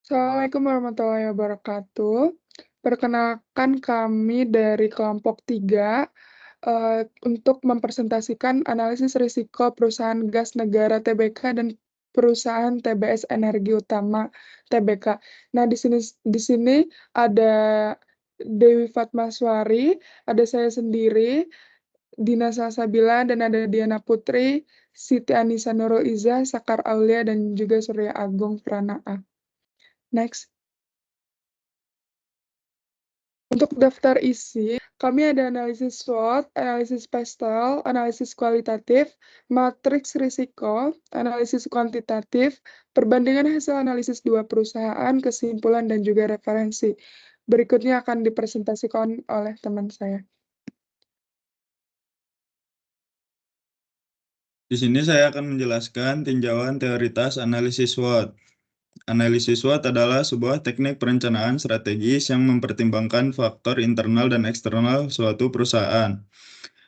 Assalamualaikum warahmatullahi wabarakatuh. Perkenalkan kami dari kelompok 3 untuk mempresentasikan analisis risiko perusahaan gas negara TBK dan perusahaan TBS Energi Utama TBK. Nah, di sini ada Dewi Fatmaswari, ada saya sendiri, Dina Salsabila, dan ada Diana Putri, Siti Anisa Nurul Izzah, Sakar Aulia, dan juga Surya Agung Pranaa. Next. Untuk daftar isi, kami ada analisis SWOT, analisis pastel, analisis kualitatif, matriks risiko, analisis kuantitatif, perbandingan hasil analisis dua perusahaan, kesimpulan, dan juga referensi. Berikutnya akan dipresentasikan oleh teman saya. Di sini saya akan menjelaskan tinjauan teoritas analisis SWOT. Analisis SWOT adalah sebuah teknik perencanaan strategis yang mempertimbangkan faktor internal dan eksternal suatu perusahaan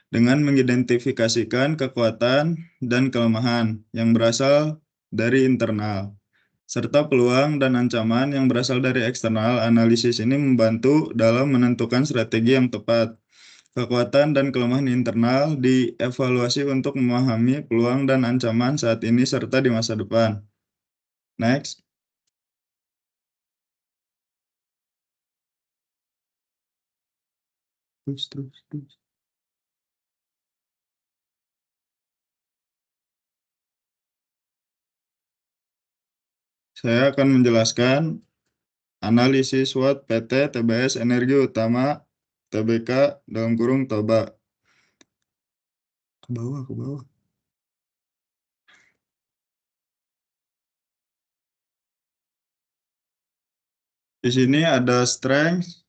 dengan mengidentifikasikan kekuatan dan kelemahan yang berasal dari internal, serta peluang dan ancaman yang berasal dari eksternal. Analisis ini membantu dalam menentukan strategi yang tepat. Kekuatan dan kelemahan internal dievaluasi untuk memahami peluang dan ancaman saat ini serta di masa depan. Next. Terus. Saya akan menjelaskan analisis SWOT PT TBS Energi Utama TBK (Toba). Ke bawah. Di sini ada strength,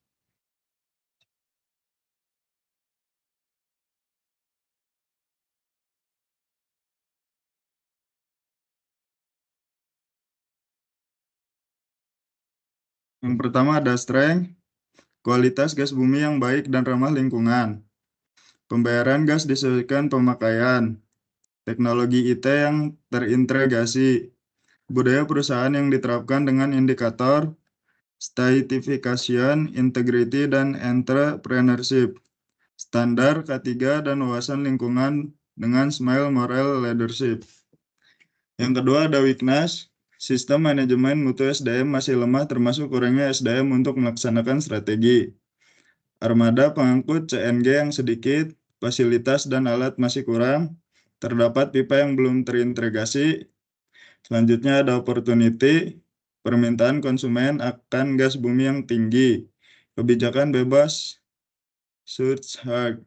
yang pertama ada strength, kualitas gas bumi yang baik dan ramah lingkungan. Pembayaran gas disesuaikan pemakaian. Teknologi IT yang terintegrasi. Budaya perusahaan yang diterapkan dengan indikator stratification, integrity, dan entrepreneurship. Standar K3 dan wawasan lingkungan dengan smile moral leadership. Yang kedua ada weakness. Sistem manajemen mutu SDM masih lemah termasuk kurangnya SDM untuk melaksanakan strategi. Armada pengangkut CNG yang sedikit, fasilitas dan alat masih kurang, terdapat pipa yang belum terintegrasi. Selanjutnya ada opportunity, permintaan konsumen akan gas bumi yang tinggi, kebijakan bebas, surcharge,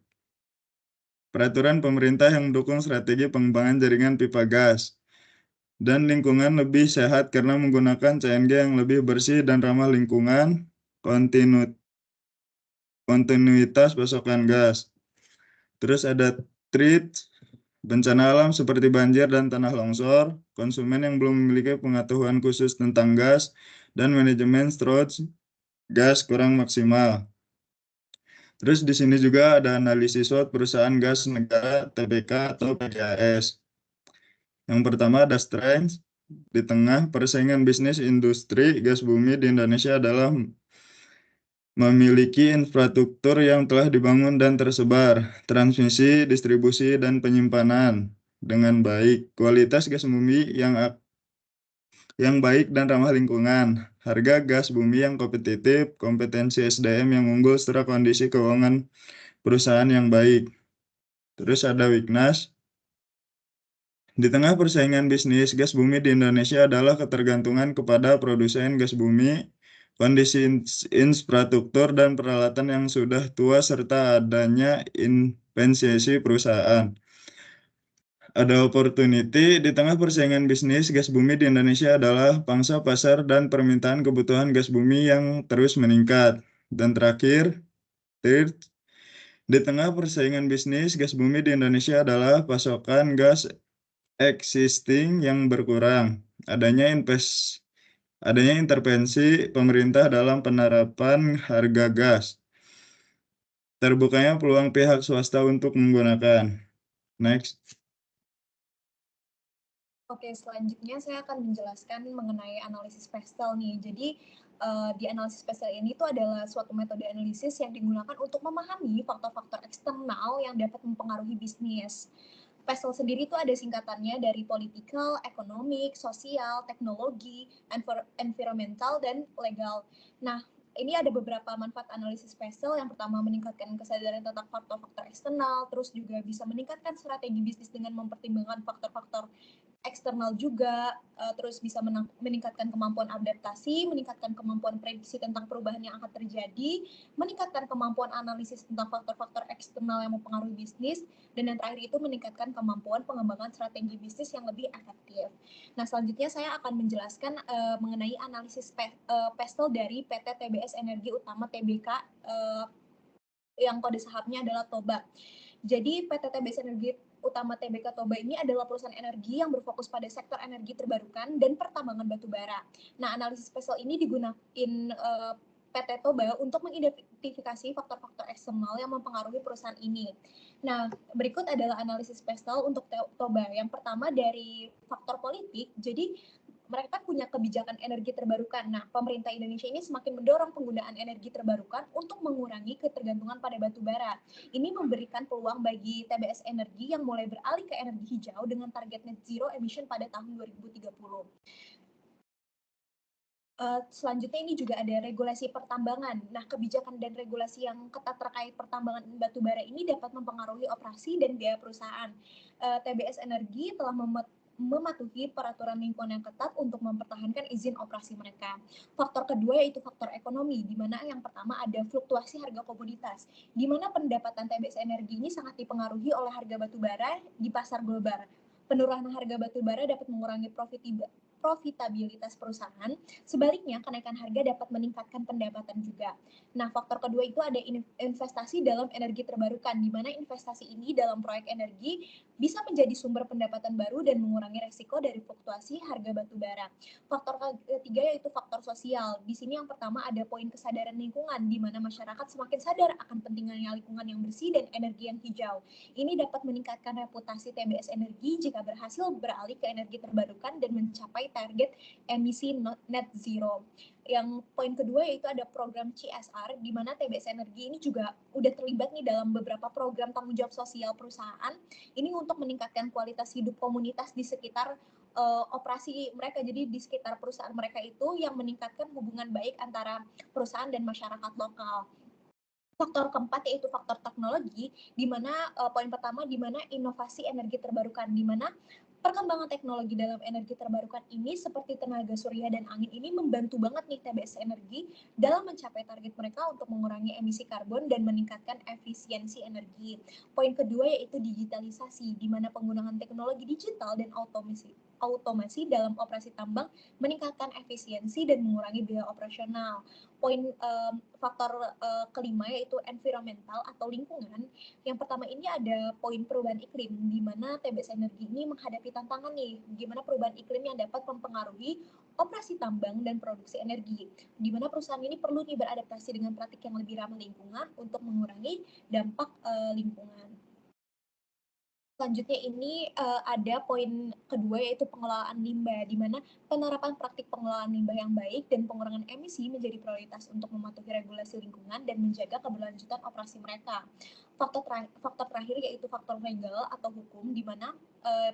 peraturan pemerintah yang mendukung strategi pengembangan jaringan pipa gas, dan lingkungan lebih sehat karena menggunakan CNG yang lebih bersih dan ramah lingkungan, kontinuitas pasokan gas. Terus ada threat, bencana alam seperti banjir dan tanah longsor, konsumen yang belum memiliki pengetahuan khusus tentang gas, dan manajemen storage gas kurang maksimal. Terus di sini juga ada analisis SWOT perusahaan gas negara TBK atau PGAS. Yang pertama ada strength. Di tengah persaingan bisnis industri gas bumi di Indonesia adalah memiliki infrastruktur yang telah dibangun dan tersebar, transmisi, distribusi, dan penyimpanan dengan baik, kualitas gas bumi yang baik dan ramah lingkungan, harga gas bumi yang kompetitif, kompetensi SDM yang unggul, serta kondisi keuangan perusahaan yang baik. Terus ada weakness. Di tengah persaingan bisnis gas bumi di Indonesia adalah ketergantungan kepada produsen gas bumi, kondisi infrastruktur dan peralatan yang sudah tua, serta adanya inefisiensi perusahaan. Ada opportunity. Di tengah persaingan bisnis gas bumi di Indonesia adalah pangsa pasar dan permintaan kebutuhan gas bumi yang terus meningkat. Dan terakhir, third, di tengah persaingan bisnis gas bumi di Indonesia adalah pasokan gas existing yang berkurang. Adanya intervensi pemerintah dalam penerapan harga gas. Terbukanya peluang pihak swasta untuk menggunakan. Next. Oke, selanjutnya saya akan menjelaskan mengenai analisis PESTEL nih. Jadi, di analisis PESTEL ini tuh adalah suatu metode analisis yang digunakan untuk memahami faktor-faktor eksternal yang dapat mempengaruhi bisnis. PESTEL sendiri itu ada singkatannya dari political, economic, sosial, teknologi, environmental, dan legal. Nah, ini ada beberapa manfaat analisis PESTEL. Yang pertama, meningkatkan kesadaran tentang faktor-faktor eksternal, terus juga bisa meningkatkan strategi bisnis dengan mempertimbangkan faktor-faktor eksternal juga, terus bisa meningkatkan kemampuan adaptasi, meningkatkan kemampuan prediksi tentang perubahan yang akan terjadi, meningkatkan kemampuan analisis tentang faktor-faktor eksternal yang mempengaruhi bisnis, dan yang terakhir itu meningkatkan kemampuan pengembangan strategi bisnis yang lebih efektif. Nah, selanjutnya saya akan menjelaskan mengenai analisis PESTEL dari PT TBS Energi Utama Tbk, yang kode sahamnya adalah TOBA. Jadi PT TBS Energi Utama Tbk Toba ini adalah perusahaan energi yang berfokus pada sektor energi terbarukan dan pertambangan batu bara. Nah, analisis spesial ini digunakan PT Toba untuk mengidentifikasi faktor-faktor eksternal yang mempengaruhi perusahaan ini. Nah, berikut adalah analisis spesial untuk Toba. Yang pertama dari faktor politik. Jadi mereka punya kebijakan energi terbarukan. Nah, pemerintah Indonesia ini semakin mendorong penggunaan energi terbarukan untuk mengurangi ketergantungan pada batu bara. Ini memberikan peluang bagi TBS Energi yang mulai beralih ke energi hijau dengan target net zero emission pada tahun 2030. Selanjutnya ini juga ada regulasi pertambangan. Nah, kebijakan dan regulasi yang ketat terkait pertambangan batu bara ini dapat mempengaruhi operasi dan biaya perusahaan. TBS Energi telah mematuhi peraturan lingkungan yang ketat untuk mempertahankan izin operasi mereka. Faktor kedua yaitu faktor ekonomi, di mana yang pertama ada fluktuasi harga komoditas, di mana pendapatan TBS Energi ini sangat dipengaruhi oleh harga batu bara di pasar global. Penurunan harga batu bara dapat mengurangi profitabilitas perusahaan. Sebaliknya, kenaikan harga dapat meningkatkan pendapatan juga. Nah, faktor kedua itu ada investasi dalam energi terbarukan, di mana investasi ini dalam proyek energi bisa menjadi sumber pendapatan baru dan mengurangi resiko dari fluktuasi harga batu bara. Faktor ketiga yaitu faktor sosial. Di sini yang pertama ada poin kesadaran lingkungan, di mana masyarakat semakin sadar akan pentingnya lingkungan yang bersih dan energi yang hijau. Ini dapat meningkatkan reputasi TBS Energi jika berhasil beralih ke energi terbarukan dan mencapai target emisi net zero. Yang poin kedua yaitu ada program CSR, di mana TBS Energi ini juga udah terlibat nih dalam beberapa program tanggung jawab sosial perusahaan. Ini untuk meningkatkan kualitas hidup komunitas di sekitar operasi mereka. Jadi di sekitar perusahaan mereka itu yang meningkatkan hubungan baik antara perusahaan dan masyarakat lokal. Faktor keempat yaitu faktor teknologi, di mana poin pertama di mana inovasi energi terbarukan, di mana perkembangan teknologi dalam energi terbarukan ini seperti tenaga surya dan angin ini membantu banget nih TBS Energi dalam mencapai target mereka untuk mengurangi emisi karbon dan meningkatkan efisiensi energi. Poin kedua yaitu digitalisasi, di mana penggunaan teknologi digital dan otomasi dalam operasi tambang meningkatkan efisiensi dan mengurangi biaya operasional. Poin faktor kelima yaitu environmental atau lingkungan. Yang pertama ini ada poin perubahan iklim, di mana TBS Energi ini menghadapi tantangan nih, gimana perubahan iklim yang dapat mempengaruhi operasi tambang dan produksi energi, di mana perusahaan ini perlu nih beradaptasi dengan praktik yang lebih ramah lingkungan untuk mengurangi dampak lingkungan. Selanjutnya ini ada poin kedua yaitu pengelolaan limbah, di mana penerapan praktik pengelolaan limbah yang baik dan pengurangan emisi menjadi prioritas untuk mematuhi regulasi lingkungan dan menjaga keberlanjutan operasi mereka. Faktor terakhir yaitu faktor legal atau hukum, di mana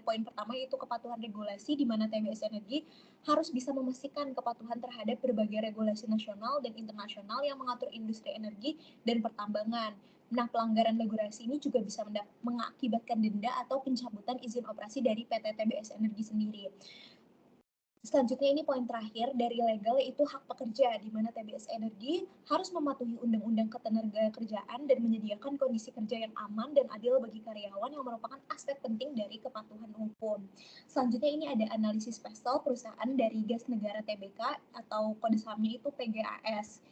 poin pertama yaitu kepatuhan regulasi, di mana TBS Energi harus bisa memastikan kepatuhan terhadap berbagai regulasi nasional dan internasional yang mengatur industri energi dan pertambangan. Nah, pelanggaran regulasi ini juga bisa mengakibatkan denda atau pencabutan izin operasi dari PT TBS Energi sendiri. Selanjutnya ini poin terakhir dari legal yaitu hak pekerja, di mana TBS Energi harus mematuhi undang-undang ketenagakerjaan dan menyediakan kondisi kerja yang aman dan adil bagi karyawan yang merupakan aspek penting dari kepatuhan hukum. Selanjutnya ini ada analisis PESTEL perusahaan dari gas negara TBK atau kode sahamnya itu PGAS.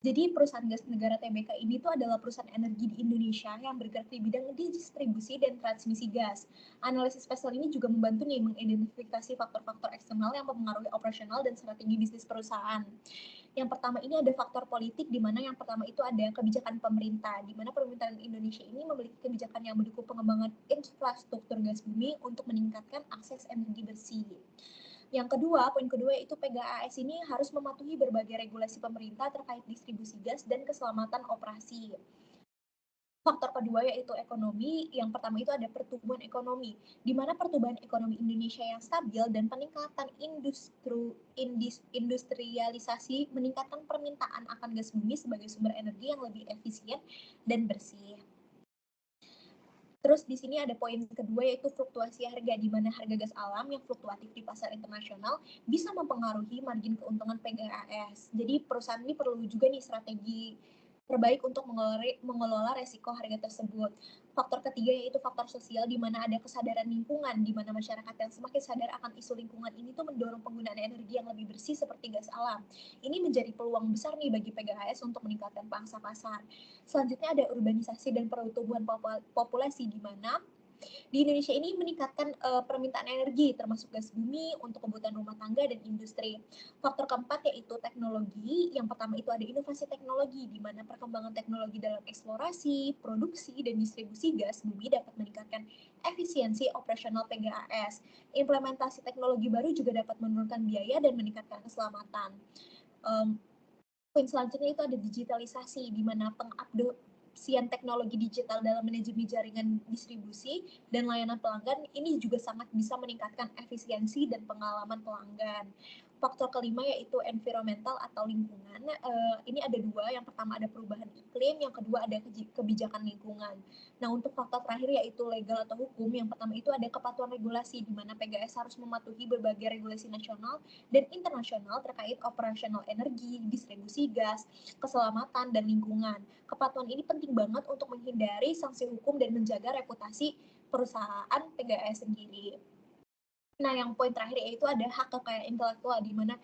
Jadi perusahaan gas negara TBK ini tuh adalah perusahaan energi di Indonesia yang bergerak di bidang distribusi dan transmisi gas. Analisis spesial ini juga membantu nih mengidentifikasi faktor-faktor eksternal yang mempengaruhi operasional dan strategi bisnis perusahaan. Yang pertama ini ada faktor politik, di mana yang pertama itu ada kebijakan pemerintah, di mana pemerintahan Indonesia ini memiliki kebijakan yang mendukung pengembangan infrastruktur gas bumi untuk meningkatkan akses energi bersih. Yang kedua, poin kedua yaitu PGAS ini harus mematuhi berbagai regulasi pemerintah terkait distribusi gas dan keselamatan operasi. Faktor kedua yaitu ekonomi. Yang pertama itu ada pertumbuhan ekonomi, di mana pertumbuhan ekonomi Indonesia yang stabil dan peningkatan industrialisasi meningkatkan permintaan akan gas bumi sebagai sumber energi yang lebih efisien dan bersih. Terus di sini ada poin kedua yaitu fluktuasi harga, di mana harga gas alam yang fluktuatif di pasar internasional bisa mempengaruhi margin keuntungan PGAS. Jadi perusahaan ini perlu juga nih strategi terbaik untuk mengelola resiko harga tersebut. Faktor ketiga yaitu faktor sosial, di mana ada kesadaran lingkungan, di mana masyarakat yang semakin sadar akan isu lingkungan ini tuh mendorong penggunaan energi yang lebih bersih seperti gas alam. Ini menjadi peluang besar nih bagi PGAS untuk meningkatkan pangsa pasar. Selanjutnya ada urbanisasi dan pertumbuhan populasi, di mana di Indonesia ini meningkatkan permintaan energi termasuk gas bumi untuk kebutuhan rumah tangga dan industri. Faktor keempat yaitu teknologi. Yang pertama itu ada inovasi teknologi, di mana perkembangan teknologi dalam eksplorasi, produksi, dan distribusi gas bumi dapat meningkatkan efisiensi operasional PGAS. Implementasi teknologi baru juga dapat menurunkan biaya dan meningkatkan keselamatan. Poin selanjutnya itu ada digitalisasi, di mana pengupdasian teknologi digital dalam manajemen jaringan distribusi dan layanan pelanggan ini juga sangat bisa meningkatkan efisiensi dan pengalaman pelanggan. Faktor kelima yaitu environmental atau lingkungan. Ini ada dua, yang pertama ada perubahan iklim, yang kedua ada kebijakan lingkungan. Nah, untuk faktor terakhir yaitu legal atau hukum, yang pertama itu ada kepatuhan regulasi, di mana PGAS harus mematuhi berbagai regulasi nasional dan internasional terkait operasional energi, distribusi gas, keselamatan, dan lingkungan. Kepatuhan ini penting banget untuk menghindari sanksi hukum dan menjaga reputasi perusahaan PGAS sendiri. Nah, yang poin terakhir yaitu ada hak kekayaan intelektual, di mana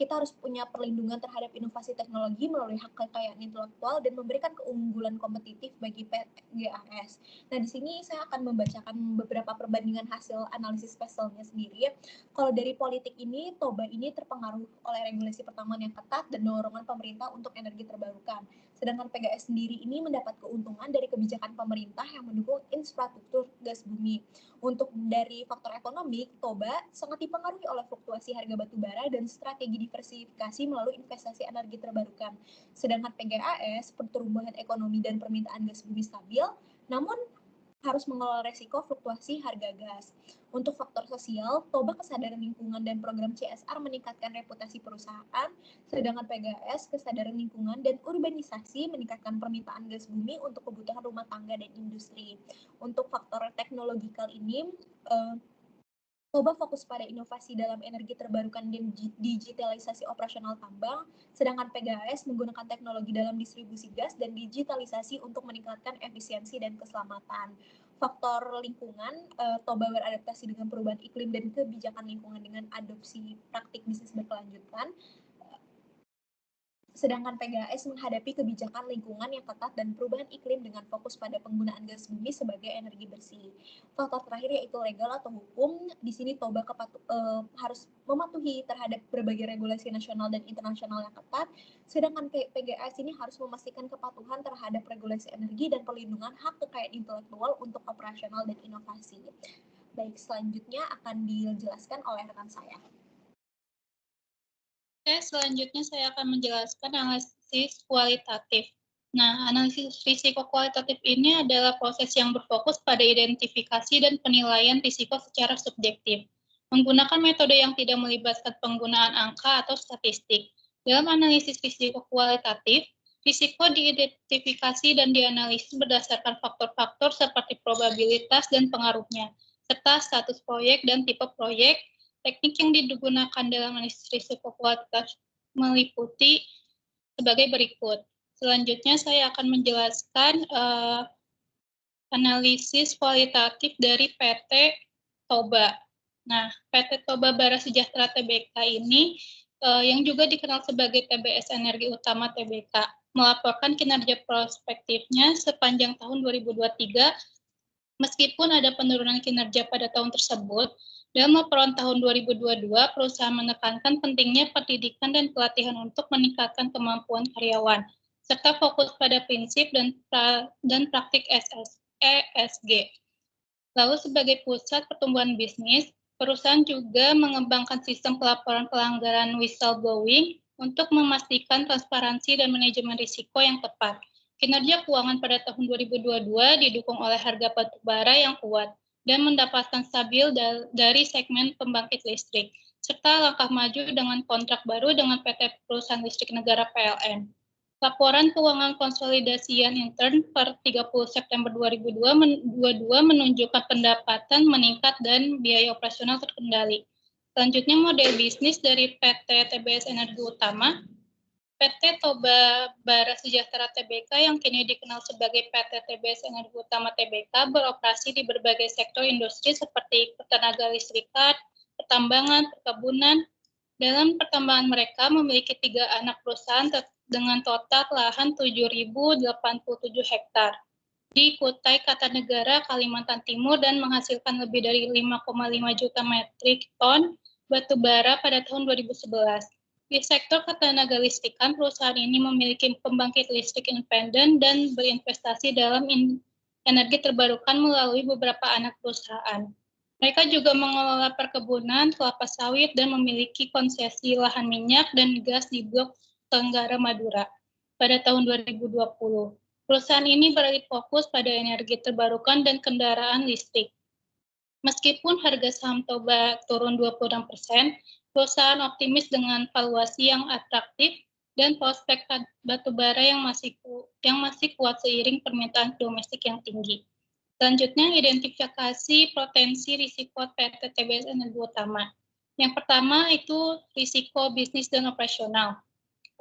kita harus punya perlindungan terhadap inovasi teknologi melalui hak kekayaan intelektual dan memberikan keunggulan kompetitif bagi PGAS. Nah, di sini saya akan membacakan beberapa perbandingan hasil analisis PESEL-nya sendiri. Kalau dari politik ini, Toba ini terpengaruh oleh regulasi pertambangan yang ketat dan dorongan pemerintah untuk energi terbarukan. Sedangkan PGAS sendiri ini mendapat keuntungan dari kebijakan pemerintah yang mendukung infrastruktur gas bumi. Untuk dari faktor ekonomi, Toba sangat dipengaruhi oleh fluktuasi harga batu bara dan strategi diversifikasi melalui investasi energi terbarukan. Sedangkan PGAS, pertumbuhan ekonomi dan permintaan gas bumi stabil, namun harus mengelola resiko fluktuasi harga gas. Untuk faktor sosial, Toba kesadaran lingkungan dan program CSR meningkatkan reputasi perusahaan, sedangkan PGAS kesadaran lingkungan dan urbanisasi meningkatkan permintaan gas bumi untuk kebutuhan rumah tangga dan industri. Untuk faktor teknologikal ini, Toba fokus pada inovasi dalam energi terbarukan dan digitalisasi operasional tambang, sedangkan PGAS menggunakan teknologi dalam distribusi gas dan digitalisasi untuk meningkatkan efisiensi dan keselamatan. Faktor lingkungan, Toba beradaptasi dengan perubahan iklim dan kebijakan lingkungan dengan adopsi praktik bisnis berkelanjutan, sedangkan PGAS menghadapi kebijakan lingkungan yang ketat dan perubahan iklim dengan fokus pada penggunaan gas bumi sebagai energi bersih. Faktor terakhir yaitu legal atau hukum. Di sini Toba harus mematuhi terhadap berbagai regulasi nasional dan internasional yang ketat, sedangkan PGAS ini harus memastikan kepatuhan terhadap regulasi energi dan perlindungan hak kekayaan intelektual untuk operasional dan inovasi. Baik, selanjutnya akan dijelaskan oleh rekan saya. Oke, selanjutnya saya akan menjelaskan analisis kualitatif. Nah, analisis risiko kualitatif ini adalah proses yang berfokus pada identifikasi dan penilaian risiko secara subjektif, menggunakan metode yang tidak melibatkan penggunaan angka atau statistik. Dalam analisis risiko kualitatif, risiko diidentifikasi dan dianalisis berdasarkan faktor-faktor seperti probabilitas dan pengaruhnya, serta status proyek dan tipe proyek. Teknik yang digunakan dalam analisis risiko kualitatif meliputi sebagai berikut. Selanjutnya saya akan menjelaskan analisis kualitatif dari PT Toba. Nah, PT Toba Bara Sejahtera Tbk ini yang juga dikenal sebagai TBS Energi Utama Tbk melaporkan kinerja prospektifnya sepanjang tahun 2023. Meskipun ada penurunan kinerja pada tahun tersebut, Dalam laporan tahun 2022, perusahaan menekankan pentingnya pendidikan dan pelatihan untuk meningkatkan kemampuan karyawan, serta fokus pada prinsip dan praktik ESG. Lalu sebagai pusat pertumbuhan bisnis, perusahaan juga mengembangkan sistem pelaporan pelanggaran whistleblowing untuk memastikan transparansi dan manajemen risiko yang tepat. Kinerja keuangan pada tahun 2022 didukung oleh harga batu bara yang kuat dan mendapatkan stabil dari segmen pembangkit listrik, serta langkah maju dengan kontrak baru dengan PT Perusahaan Listrik Negara PLN. Laporan keuangan konsolidasian intern per 30 September 2022 menunjukkan pendapatan meningkat dan biaya operasional terkendali. Selanjutnya model bisnis dari PT TBS Energi Utama. PT Toba Bara Sejahtera Tbk yang kini dikenal sebagai PT TBS Energi Utama Tbk beroperasi di berbagai sektor industri seperti ketenaga listrikan, pertambangan, perkebunan. Dalam pertambangan mereka memiliki 3 anak perusahaan dengan total lahan 7.087 hektar di Kutai Kartanegara, Kalimantan Timur dan menghasilkan lebih dari 5,5 juta metrik ton batu bara pada tahun 2011. Di sektor ketenaga listrikan, perusahaan ini memiliki pembangkit listrik independen dan berinvestasi dalam energi terbarukan melalui beberapa anak perusahaan. Mereka juga mengelola perkebunan, kelapa sawit, dan memiliki konsesi lahan minyak dan gas di Blok Tenggara Madura pada tahun 2020. Perusahaan ini beralih fokus pada energi terbarukan dan kendaraan listrik. Meskipun harga saham Toba turun 26%, perusahaan optimis dengan valuasi yang atraktif dan prospek batubara yang masih kuat seiring permintaan domestik yang tinggi. Selanjutnya, identifikasi potensi risiko PT TBS Energi Utama. Yang pertama itu risiko bisnis dan operasional.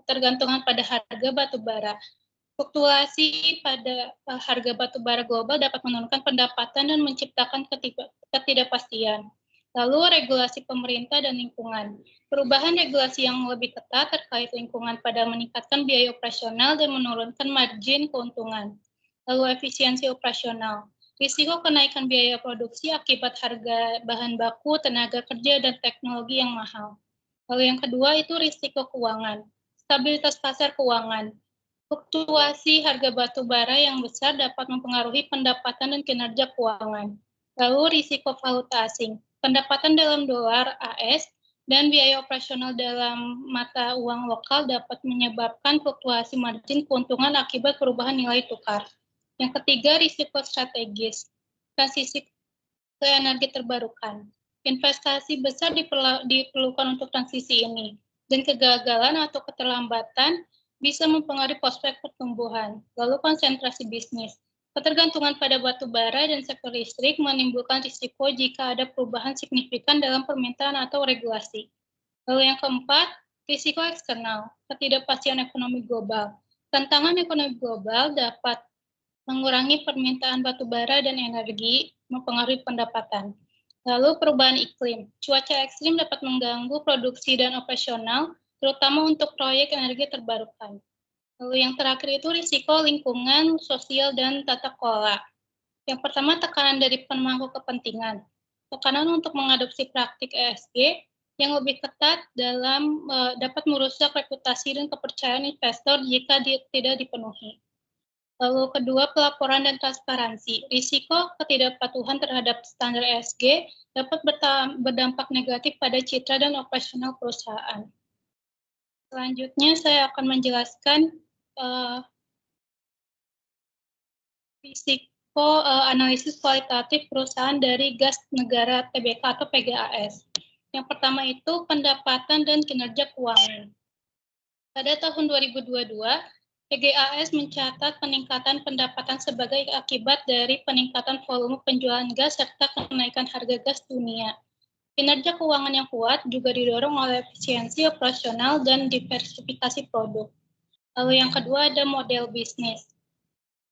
Ketergantungan pada harga batubara. Fluktuasi pada harga batubara global dapat menurunkan pendapatan dan menciptakan ketidakpastian. Lalu regulasi pemerintah dan lingkungan. Perubahan regulasi yang lebih ketat terkait lingkungan pada meningkatkan biaya operasional dan menurunkan margin keuntungan. Lalu efisiensi operasional. Risiko kenaikan biaya produksi akibat harga bahan baku, tenaga kerja, dan teknologi yang mahal. Lalu yang kedua itu risiko keuangan. Stabilitas pasar keuangan. Fluktuasi harga batu bara yang besar dapat mempengaruhi pendapatan dan kinerja keuangan. Lalu risiko valuta asing. Pendapatan dalam dolar AS dan biaya operasional dalam mata uang lokal dapat menyebabkan fluktuasi margin keuntungan akibat perubahan nilai tukar. Yang ketiga, risiko strategis. Transisi ke energi terbarukan. Investasi besar diperlukan untuk transisi ini, dan kegagalan atau keterlambatan bisa mempengaruhi prospek pertumbuhan. Lalu konsentrasi bisnis. Ketergantungan pada batu bara dan sektor listrik menimbulkan risiko jika ada perubahan signifikan dalam permintaan atau regulasi. Lalu yang keempat, risiko eksternal, ketidakpastian ekonomi global. Tantangan ekonomi global dapat mengurangi permintaan batu bara dan energi, mempengaruhi pendapatan. Lalu perubahan iklim. Cuaca ekstrim dapat mengganggu produksi dan operasional, terutama untuk proyek energi terbarukan. Lalu yang terakhir itu risiko lingkungan, sosial, dan tata kelola. Yang pertama, tekanan dari pemangku kepentingan. Tekanan untuk mengadopsi praktik ESG yang lebih ketat dapat merusak reputasi dan kepercayaan investor jika tidak dipenuhi. Lalu kedua, pelaporan dan transparansi. Risiko ketidakpatuhan terhadap standar ESG dapat berdampak negatif pada citra dan operasional perusahaan. Selanjutnya saya akan menjelaskan risiko analisis kualitatif perusahaan dari gas negara Tbk atau PGAS. Yang pertama itu pendapatan dan kinerja keuangan. Pada tahun 2022, PGAS mencatat peningkatan pendapatan sebagai akibat dari peningkatan volume penjualan gas serta kenaikan harga gas dunia. Kinerja keuangan yang kuat juga didorong oleh efisiensi operasional dan diversifikasi produk. Lalu yang kedua ada model bisnis.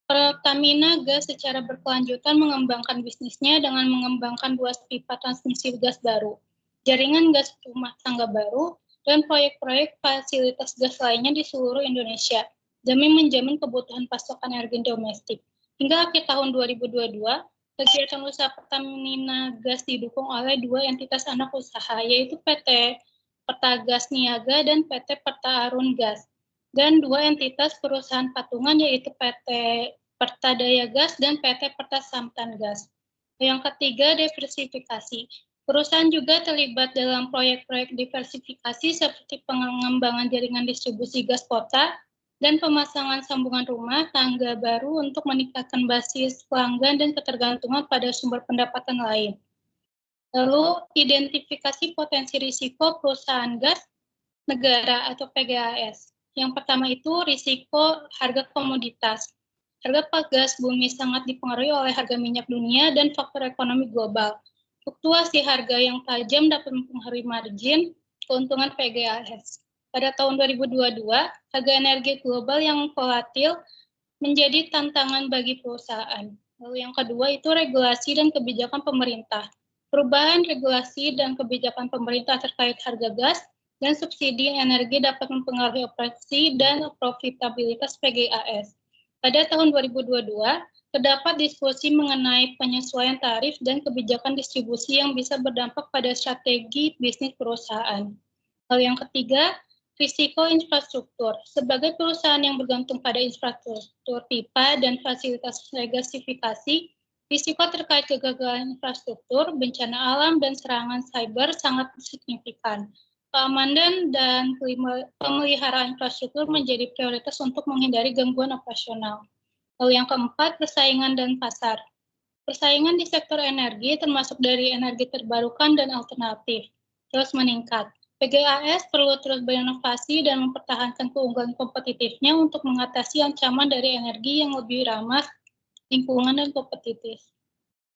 Pertamina Gas secara berkelanjutan mengembangkan bisnisnya dengan mengembangkan 2 pipa transmisi gas baru, jaringan gas rumah tangga baru, dan proyek-proyek fasilitas gas lainnya di seluruh Indonesia demi menjamin kebutuhan pasokan energi domestik. Hingga akhir tahun 2022, kegiatan usaha Pertamina Gas didukung oleh dua entitas anak usaha, yaitu PT Pertagas Niaga dan PT Pertarun Gas, dan dua entitas perusahaan patungan, yaitu PT Pertadaya Gas dan PT Pertasamtan Gas. Yang ketiga, diversifikasi. Perusahaan juga terlibat dalam proyek-proyek diversifikasi seperti pengembangan jaringan distribusi gas kota dan pemasangan sambungan rumah tangga baru untuk meningkatkan basis pelanggan dan ketergantungan pada sumber pendapatan lain. Lalu, identifikasi potensi risiko perusahaan gas negara atau PGAS. Yang pertama itu risiko harga komoditas. Harga gas bumi sangat dipengaruhi oleh harga minyak dunia dan faktor ekonomi global. Fluktuasi harga yang tajam dapat mempengaruhi margin keuntungan PGAS. Pada tahun 2022, harga energi global yang volatil menjadi tantangan bagi perusahaan. Lalu yang kedua itu regulasi dan kebijakan pemerintah. Perubahan regulasi dan kebijakan pemerintah terkait harga gas dan subsidi energi dapat mempengaruhi operasi dan profitabilitas PGAS. Pada tahun 2022, terdapat diskusi mengenai penyesuaian tarif dan kebijakan distribusi yang bisa berdampak pada strategi bisnis perusahaan. Lalu yang ketiga, risiko infrastruktur. Sebagai perusahaan yang bergantung pada infrastruktur pipa dan fasilitas regasifikasi, risiko terkait kegagalan infrastruktur, bencana alam, dan serangan cyber sangat signifikan. Keamanan dan pemeliharaan infrastruktur menjadi prioritas untuk menghindari gangguan operasional. Lalu yang keempat, persaingan dan pasar. Persaingan di sektor energi, termasuk dari energi terbarukan dan alternatif, terus meningkat. PGAS perlu terus berinovasi dan mempertahankan keunggulan kompetitifnya untuk mengatasi ancaman dari energi yang lebih ramah lingkungan dan kompetitif.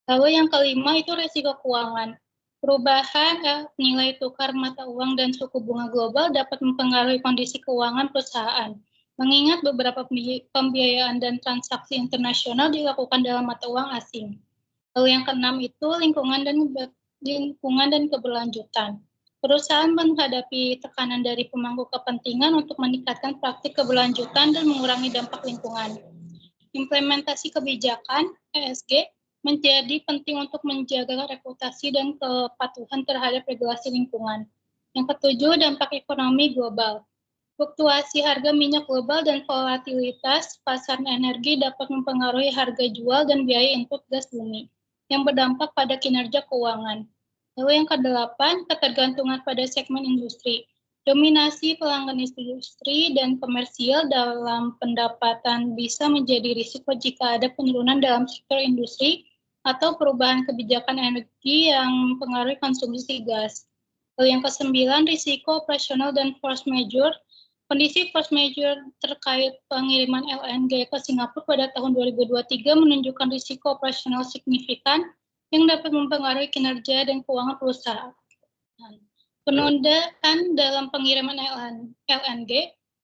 Lalu yang kelima itu risiko keuangan. Perubahan nilai tukar mata uang dan suku bunga global dapat mempengaruhi kondisi keuangan perusahaan. Mengingat beberapa pembiayaan dan transaksi internasional dilakukan dalam mata uang asing. Lalu yang keenam itu lingkungan dan keberlanjutan. Perusahaan menghadapi tekanan dari pemangku kepentingan untuk meningkatkan praktik keberlanjutan dan mengurangi dampak lingkungan. Implementasi kebijakan ESG menjadi penting untuk menjaga reputasi dan kepatuhan terhadap regulasi lingkungan. Yang ketujuh, dampak ekonomi global. Fluktuasi harga minyak global dan volatilitas pasar energi dapat mempengaruhi harga jual dan biaya input gas bumi, yang berdampak pada kinerja keuangan. Lalu yang kedelapan, ketergantungan pada segmen industri. Dominasi pelanggan industri dan komersial dalam pendapatan bisa menjadi risiko jika ada penurunan dalam sektor industri atau perubahan kebijakan energi yang mempengaruhi konsumsi gas. Lalu yang kesembilan, risiko operasional dan force majeure. Kondisi force majeure terkait pengiriman LNG ke Singapura pada tahun 2023 menunjukkan risiko operasional signifikan yang dapat mempengaruhi kinerja dan keuangan perusahaan. Penundaan dalam pengiriman LNG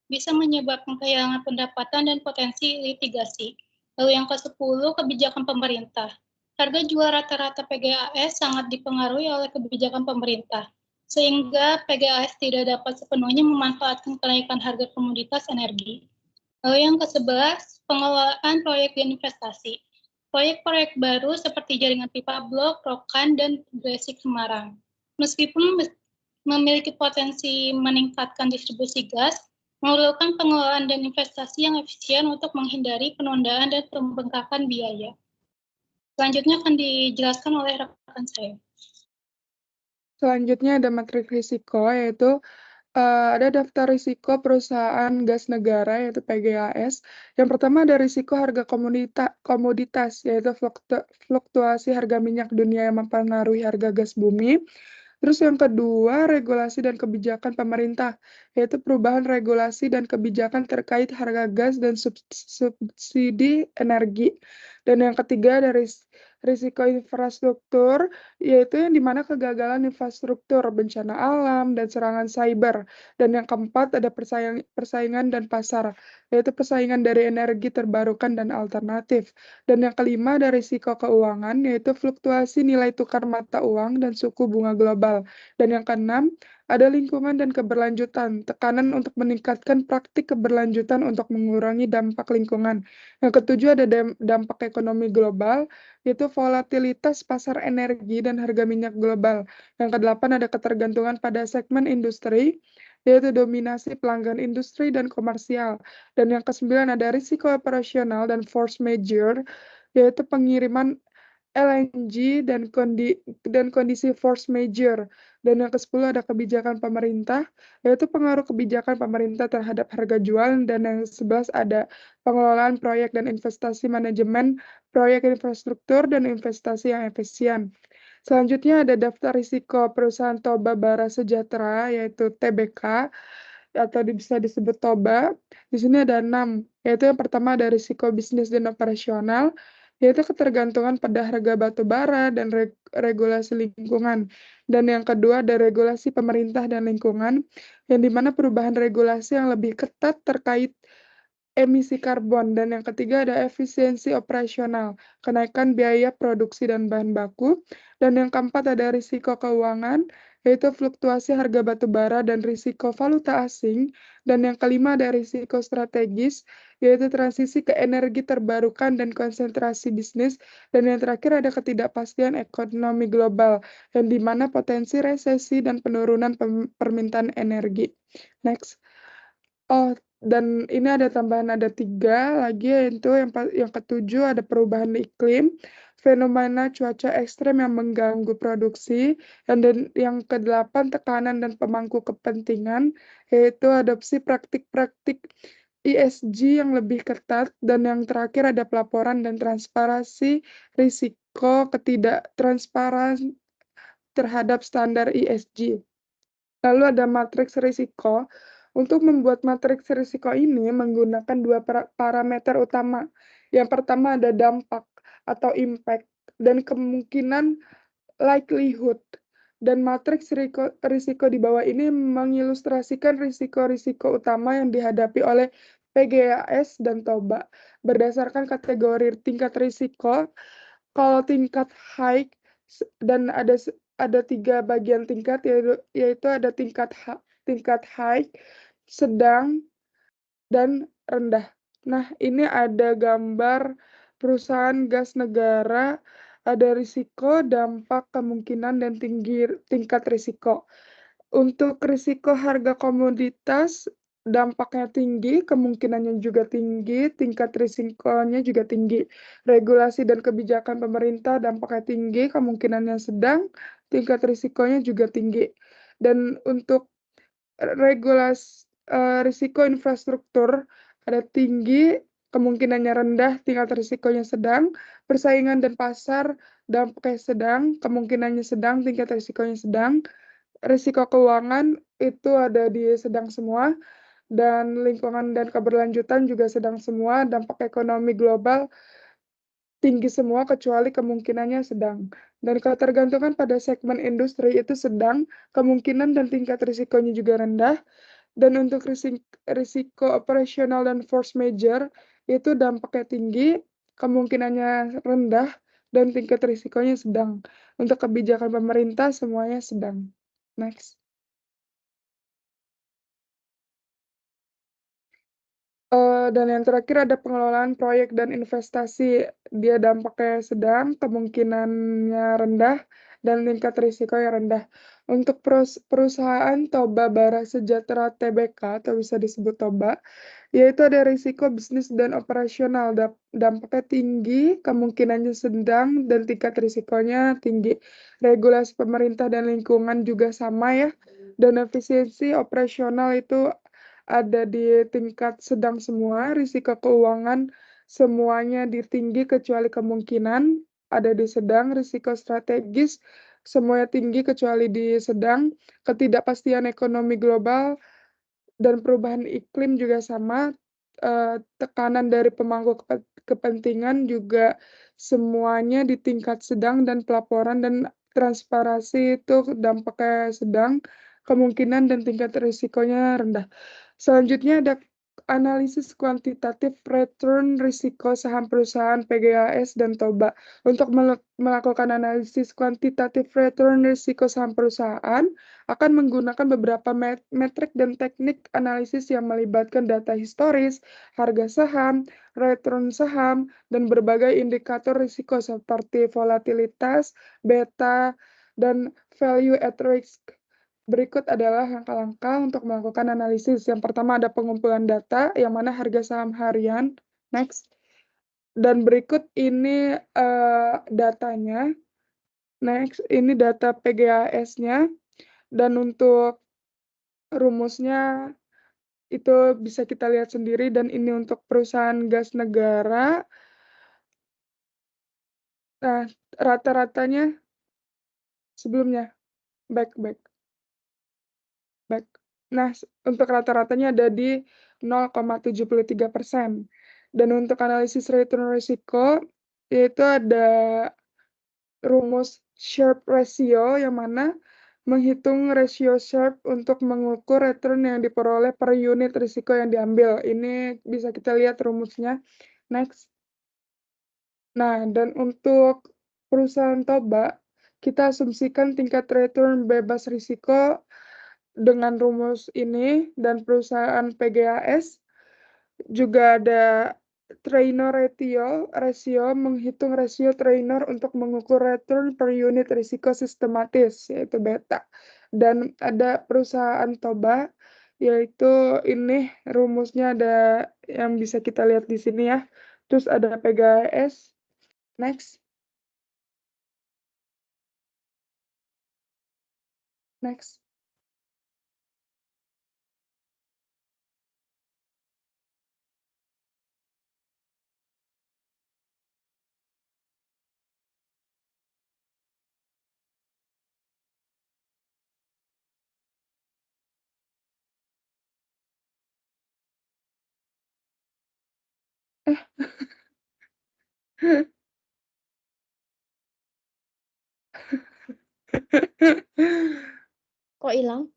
bisa menyebabkan kehilangan pendapatan dan potensi litigasi. Lalu yang ke-10, kebijakan pemerintah. Harga jual rata-rata PGAS sangat dipengaruhi oleh kebijakan pemerintah, sehingga PGAS tidak dapat sepenuhnya memanfaatkan kenaikan harga komoditas energi. Lalu yang ke-11, pengelolaan proyek dan investasi. Proyek-proyek baru seperti jaringan pipa blok, Rokan, dan Gresik Semarang. Meskipun memiliki potensi meningkatkan distribusi gas, memerlukan pengelolaan dan investasi yang efisien untuk menghindari penundaan dan pembengkakan biaya. Selanjutnya akan dijelaskan oleh rekan saya. Selanjutnya ada matrik risiko, yaitu ada daftar risiko perusahaan gas negara, yaitu PGAS. Yang pertama ada risiko harga komoditas, yaitu fluktuasi harga minyak dunia yang mempengaruhi harga gas bumi. Terus yang kedua, regulasi dan kebijakan pemerintah, yaitu perubahan regulasi dan kebijakan terkait harga gas dan subsidi energi. Dan yang ketiga ada risiko infrastruktur, yaitu yang dimana kegagalan infrastruktur, bencana alam, dan serangan cyber. Dan yang keempat ada persaingan dan pasar, yaitu persaingan dari energi terbarukan dan alternatif. Dan yang kelima ada risiko keuangan, yaitu fluktuasi nilai tukar mata uang dan suku bunga global. Dan yang keenam Ada lingkungan dan keberlanjutan, tekanan untuk meningkatkan praktik keberlanjutan untuk mengurangi dampak lingkungan. Yang ketujuh ada dampak ekonomi global, yaitu volatilitas pasar energi dan harga minyak global. Yang kedelapan ada ketergantungan pada segmen industri, yaitu dominasi pelanggan industri dan komersial. Dan yang kesembilan ada risiko operasional dan force majeure, yaitu pengiriman LNG dan kondisi force majeure. Dan yang ke-10 ada kebijakan pemerintah, yaitu pengaruh kebijakan pemerintah terhadap harga jual. Dan yang 11 ada pengelolaan proyek dan investasi, manajemen proyek infrastruktur dan investasi yang efisien. Selanjutnya ada daftar risiko perusahaan Toba Bara Sejahtera, yaitu TBK, atau bisa disebut Toba. Di sini ada 6, yaitu yang pertama ada risiko bisnis dan operasional, yaitu ketergantungan pada harga batu bara dan regulasi lingkungan. Dan yang kedua ada regulasi pemerintah dan lingkungan, yang dimana perubahan regulasi yang lebih ketat terkait emisi karbon. Dan yang ketiga ada efisiensi operasional, kenaikan biaya produksi dan bahan baku. Dan yang keempat ada risiko keuangan, yaitu fluktuasi harga batu bara dan risiko valuta asing. Dan yang kelima ada risiko strategis, yaitu transisi ke energi terbarukan dan konsentrasi bisnis. Dan yang terakhir ada ketidakpastian ekonomi global, yang dimana potensi resesi dan penurunan permintaan energi. Next. Oh, dan ini ada tambahan, ada 3 lagi, yaitu yang ketujuh ada perubahan iklim, fenomena cuaca ekstrem yang mengganggu produksi, dan yang ke-8 tekanan dan pemangku kepentingan, yaitu adopsi praktik-praktik ESG yang lebih ketat, dan yang terakhir ada pelaporan dan transparansi risiko ketidaktransparan terhadap standar ESG. Lalu ada matriks risiko. Untuk membuat matriks risiko ini menggunakan 2 parameter utama. Yang pertama ada dampak atau impact dan kemungkinan likelihood. Dan matriks risiko di bawah ini mengilustrasikan risiko-risiko utama yang dihadapi oleh PGAS dan Toba. Berdasarkan kategori tingkat risiko, kalau tingkat high dan ada 3 bagian tingkat, yaitu ada tingkat high, sedang, dan rendah. Nah, ini ada gambar perusahaan gas negara, ada risiko, dampak, kemungkinan, dan tingkat risiko. Untuk risiko harga komoditas, dampaknya tinggi, kemungkinannya juga tinggi, tingkat risikonya juga tinggi. Regulasi dan kebijakan pemerintah, dampaknya tinggi, kemungkinannya sedang, tingkat risikonya juga tinggi. Dan untuk risiko infrastruktur, ada tinggi, kemungkinannya rendah, tingkat risikonya sedang. Persaingan dan pasar, dampaknya sedang, kemungkinannya sedang, tingkat risikonya sedang. Risiko keuangan itu ada di sedang semua, dan lingkungan dan keberlanjutan juga sedang semua, dampak ekonomi global tinggi semua kecuali kemungkinannya sedang. Dan ketergantungan pada segmen industri itu sedang, kemungkinan dan tingkat risikonya juga rendah. Dan untuk risiko operasional dan force majeure itu dampaknya tinggi, kemungkinannya rendah, dan tingkat risikonya sedang. Untuk kebijakan pemerintah semuanya sedang. Next. Dan yang terakhir ada pengelolaan proyek dan investasi. Dia dampaknya sedang, kemungkinannya rendah, dan tingkat risikonya rendah. Untuk perusahaan Toba Bara Sejahtera Tbk, atau bisa disebut Toba, yaitu ada risiko bisnis dan operasional. Dampaknya tinggi, kemungkinannya sedang, dan tingkat risikonya tinggi. Regulasi pemerintah dan lingkungan juga sama ya. Dan efisiensi operasional itu ada di tingkat sedang semua, risiko keuangan semuanya di tinggi kecuali kemungkinan, ada di sedang, risiko strategis semuanya tinggi kecuali di sedang, ketidakpastian ekonomi global dan perubahan iklim juga sama, tekanan dari pemangku kepentingan juga semuanya di tingkat sedang, dan pelaporan dan transparansi itu dampaknya sedang, kemungkinan dan tingkat risikonya rendah. Selanjutnya ada analisis kuantitatif return risiko saham perusahaan PGAS dan Toba. Untuk melakukan analisis kuantitatif return risiko saham perusahaan, akan menggunakan beberapa metrik dan teknik analisis yang melibatkan data historis, harga saham, return saham, dan berbagai indikator risiko seperti volatilitas, beta, dan value at risk. Berikut adalah langkah-langkah untuk melakukan analisis. Yang pertama ada pengumpulan data, yang mana harga saham harian. Next. Dan berikut ini datanya. Next, ini data PGAS-nya. Dan untuk rumusnya itu bisa kita lihat sendiri. Dan ini untuk perusahaan gas negara. Nah, rata-ratanya sebelumnya. Back. Nah, untuk rata-ratanya ada di 0,73%. Dan untuk analisis return risiko, yaitu ada rumus Sharpe ratio, yang mana menghitung rasio Sharpe untuk mengukur return yang diperoleh per unit risiko yang diambil. Ini bisa kita lihat rumusnya. Next. Nah, dan untuk perusahaan Toba, kita asumsikan tingkat return bebas risiko dengan rumus ini, dan perusahaan PGAS juga ada trainer ratio menghitung rasio trainer untuk mengukur return per unit risiko sistematis, yaitu beta. Dan ada perusahaan Toba, yaitu ini rumusnya ada yang bisa kita lihat di sini ya. Terus ada PGAS. Next. Kok hilang?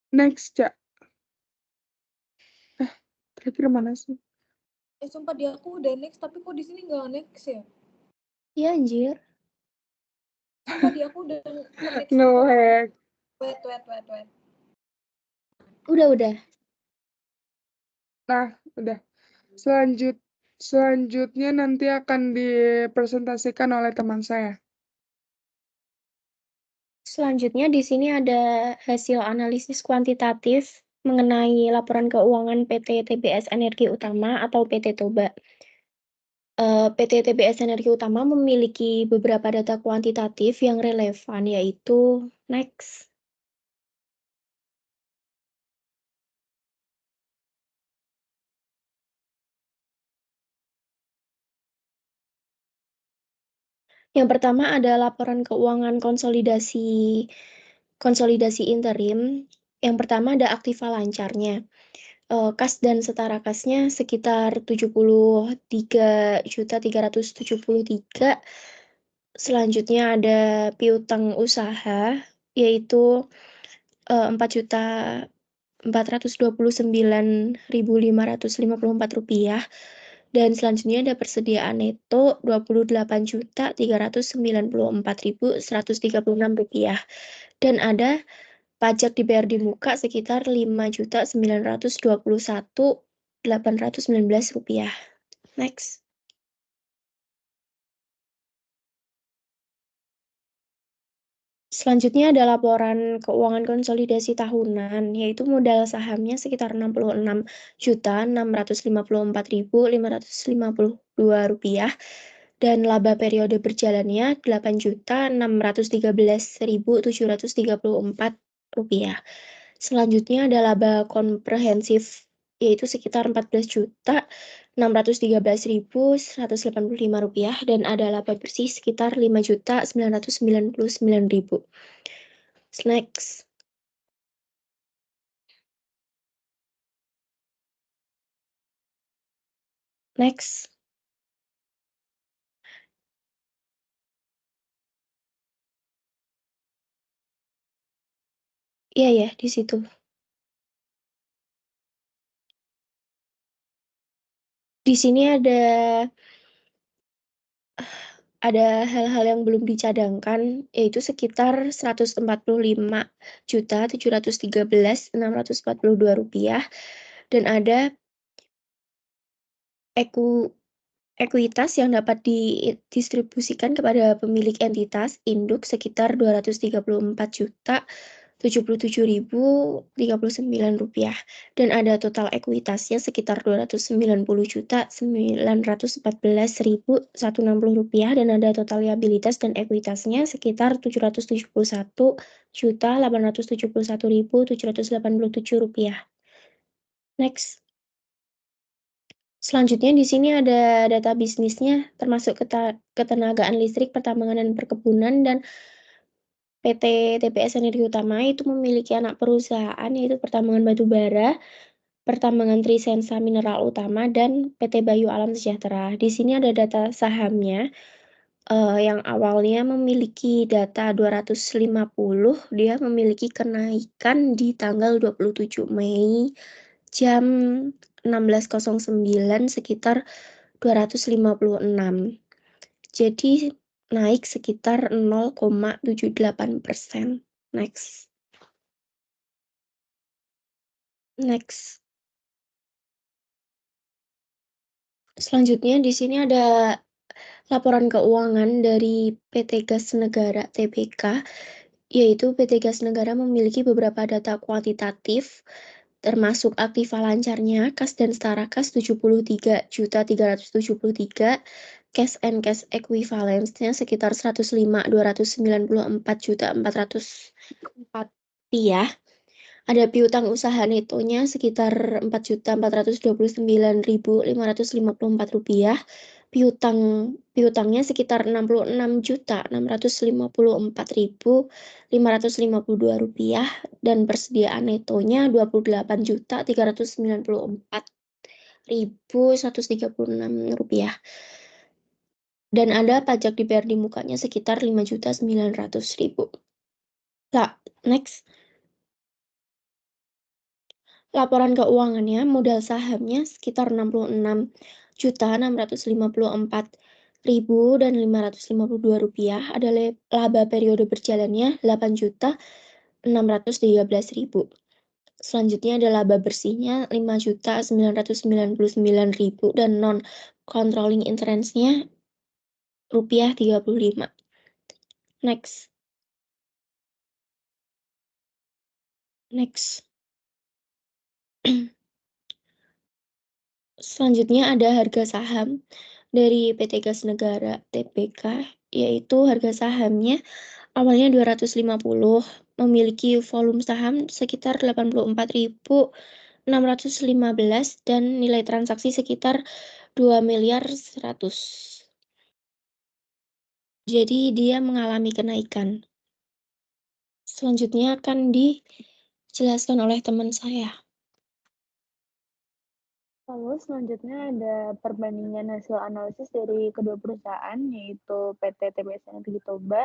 Next, Cak. Kira-kira mana sih? Sumpah di aku udah next, tapi kok di sini nggak next ya? Iya, anjir. Sumpah di aku udah next. Nge-lag. Wait. Udah. Nah, udah. Selanjutnya nanti akan dipresentasikan oleh teman saya. Selanjutnya di sini ada hasil analisis kuantitatif mengenai laporan keuangan PT TBS Energi Utama atau PT Toba. PT TBS Energi Utama memiliki beberapa data kuantitatif yang relevan, yaitu next. Yang pertama ada laporan keuangan konsolidasi interim. Yang pertama ada aktiva lancarnya. Kas dan setara kasnya sekitar 73.373. Selanjutnya ada piutang usaha, yaitu 4.429.554 rupiah. Dan selanjutnya ada persediaan neto 28.394.136 rupiah. Dan ada pajak dibayar di muka sekitar 5.921.819 rupiah. Next. Selanjutnya ada laporan keuangan konsolidasi tahunan, yaitu modal sahamnya sekitar 66.654.552 rupiah, dan laba periode berjalannya 8.613.734 rupiah. Selanjutnya ada laba komprehensif, yaitu sekitar 14.613.185 rupiah, dan ada laba bersih sekitar 5.999.000. Next. Iya ya, di situ. Di sini ada hal-hal yang belum dicadangkan, yaitu sekitar Rp145.713.642 dan ada ekuitas yang dapat didistribusikan kepada pemilik entitas induk sekitar Rp234.077.039 dan ada total ekuitasnya sekitar Rp290.914.160 dan ada total liabilitas dan ekuitasnya sekitar Rp771.871.787. Next. Selanjutnya di sini ada data bisnisnya termasuk ketenagaan listrik, pertambangan dan perkebunan, dan PT TBS Energi Utama itu memiliki anak perusahaan yaitu Pertambangan Batubara, Pertambangan Trisensa Mineral Utama, dan PT Bayu Alam Sejahtera. Di sini ada data sahamnya yang awalnya memiliki data 250, dia memiliki kenaikan di tanggal 27 Mei jam 16.09 sekitar 256. Jadi naik sekitar 0,78%. Next. Selanjutnya di sini ada laporan keuangan dari PT Gas Negara Tbk, yaitu PT Gas Negara memiliki beberapa data kuantitatif termasuk aktiva lancarnya, kas dan setara kas 73.373, cash and cash equivalents-nya sekitar 105.294.404 rupiah. Ada piutang usaha netonya sekitar 4.429.554 rupiah. Piutangnya sekitar 66.654.552 rupiah dan persediaan netonya 28.394.136 rupiah. Dan ada pajak dibayar di mukanya sekitar 5.900.000. Nah, next. Laporan keuangannya, modal sahamnya sekitar 66.654.552 rupiah. Ada laba periode berjalannya 8.613.000. Selanjutnya ada laba bersihnya 5.999.000 dan non-controlling interest-nya rupiah 35. Next. Selanjutnya ada harga saham dari PT Gas Negara Tbk, yaitu harga sahamnya awalnya 250, memiliki volume saham sekitar 84.615 dan nilai transaksi sekitar 2.100.000.000. Jadi dia mengalami kenaikan. Selanjutnya akan dijelaskan oleh teman saya. Lalu selanjutnya ada perbandingan hasil analisis dari kedua perusahaan, yaitu PT TBS Energi Toba,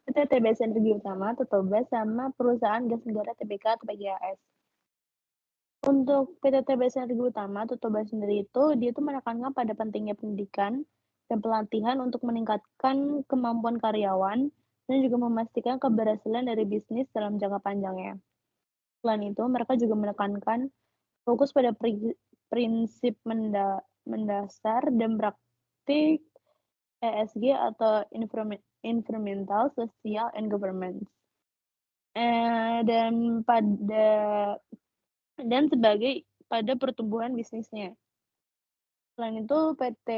PT TBS Energi Utama atau Toba, sama perusahaan gas negara TBK atau PGAS. Untuk PT TBS Energi Utama atau Toba sendiri dia menekankan pada pentingnya pendidikan dan pelatihan untuk meningkatkan kemampuan karyawan dan juga memastikan keberhasilan dari bisnis dalam jangka panjangnya. Selain itu, mereka juga menekankan fokus pada prinsip mendasar dan praktik ESG atau Environmental, Social, and Governance. Dan sebagai pada pertumbuhan bisnisnya. Selain itu, PT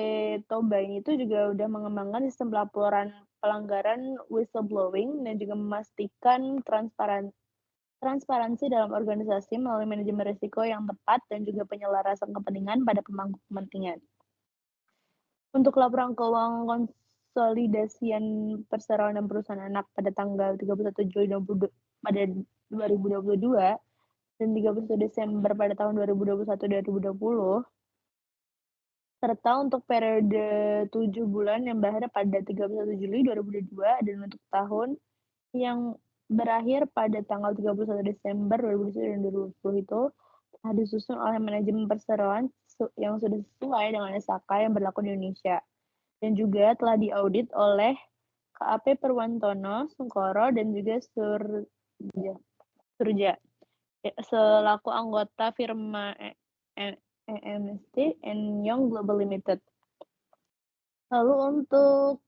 Toba ini juga udah mengembangkan sistem pelaporan pelanggaran whistleblowing dan juga memastikan transparansi dalam organisasi melalui manajemen risiko yang tepat dan juga penyelarasan kepentingan pada pemangku kepentingan. Untuk laporan keuangan konsolidasian perseroan dan perusahaan anak pada tanggal 31 Juli pada 2022 dan 31 Desember pada tahun 2021-2020, serta untuk periode 7 bulan yang berakhir pada 31 Juli 2022 dan untuk tahun yang berakhir pada tanggal 31 Desember 2020 dan 2020 itu telah disusun oleh manajemen perseroan yang sudah sesuai dengan SAK yang berlaku di Indonesia dan juga telah diaudit oleh KAP Purwantono, Sungkoro, dan juga Surja selaku anggota firma EMST and Young Global Limited. Lalu untuk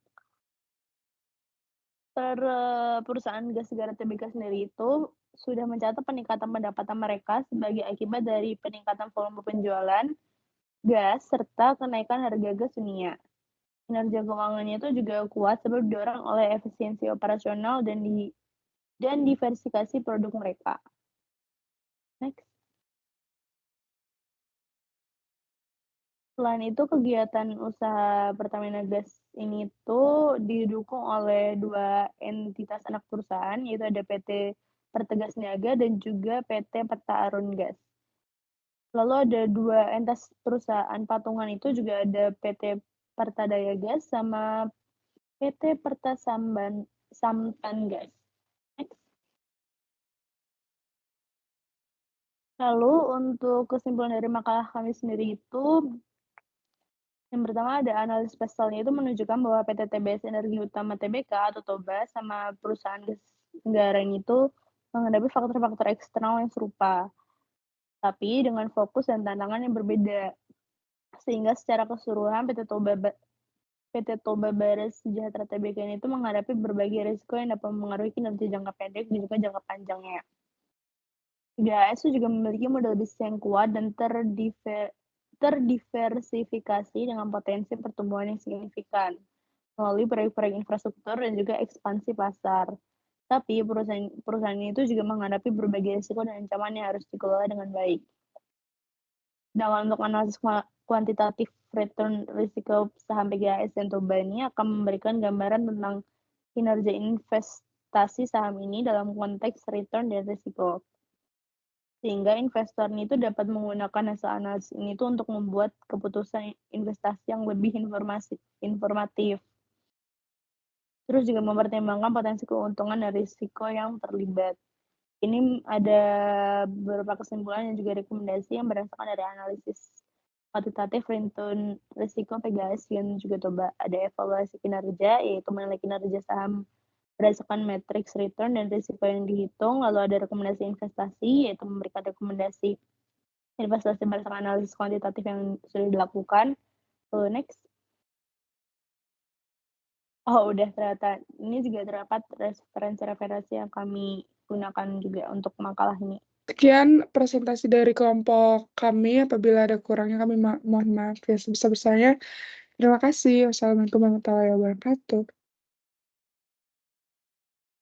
perusahaan gas negara TBK sendiri itu sudah mencatat peningkatan pendapatan mereka sebagai akibat dari peningkatan volume penjualan gas serta kenaikan harga gas dunia. Kinerja keuangannya itu juga kuat sebab didorong oleh efisiensi operasional dan diversifikasi produk mereka. Next. Selain itu, kegiatan usaha Pertamina Gas ini tuh didukung oleh dua entitas anak perusahaan, yaitu ada PT Pertegas Niaga dan juga PT Perta Arun Gas. Lalu ada dua entitas perusahaan patungan itu juga ada PT Pertadaya Gas sama PT Perta Sampan Gas. Next. Lalu untuk kesimpulan dari makalah kami sendiri itu, yang pertama ada analisis pastelnya itu menunjukkan bahwa PT TBS Energi Utama Tbk atau Toba sama perusahaan gas negara itu menghadapi faktor-faktor eksternal yang serupa, tapi dengan fokus dan tantangan yang berbeda. Sehingga secara keseluruhan PT Toba Baras Sejahtera Tbk ini itu menghadapi berbagai risiko yang dapat mempengaruhi kinerja jangka pendek dan juga jangka panjangnya. 3AS juga memiliki modal bisnis yang kuat dan terdiversifikasi dengan potensi pertumbuhan yang signifikan melalui proyek-proyek infrastruktur dan juga ekspansi pasar. Tapi perusahaan itu juga menghadapi berbagai risiko dan ancaman yang harus dikelola dengan baik. Dengan untuk analisis kuantitatif return risiko saham PGAS dan Toba ini akan memberikan gambaran tentang kinerja investasi saham ini dalam konteks return dan risiko. Sehingga investor itu dapat menggunakan hasil analisis ini tuh untuk membuat keputusan investasi yang lebih informatif. Terus juga mempertimbangkan potensi keuntungan dan risiko yang terlibat. Ini ada beberapa kesimpulan dan juga rekomendasi yang berdasarkan dari analisis kuantitatif return risiko PGAS dan juga Toba. Ada evaluasi kinerja, yaitu menilai kinerja saham berdasarkan matriks return dan risiko yang dihitung. Lalu ada rekomendasi investasi, yaitu memberikan rekomendasi investasi berdasarkan analisis kuantitatif yang sudah dilakukan. Lalu next. Oh, udah ternyata. Ini juga terdapat referensi-referensi yang kami gunakan juga untuk makalah ini. Sekian presentasi dari kelompok kami. Apabila ada kurangnya kami mohon maaf ya sebesar-besarnya. Terima kasih. Wassalamualaikum warahmatullahi wabarakatuh.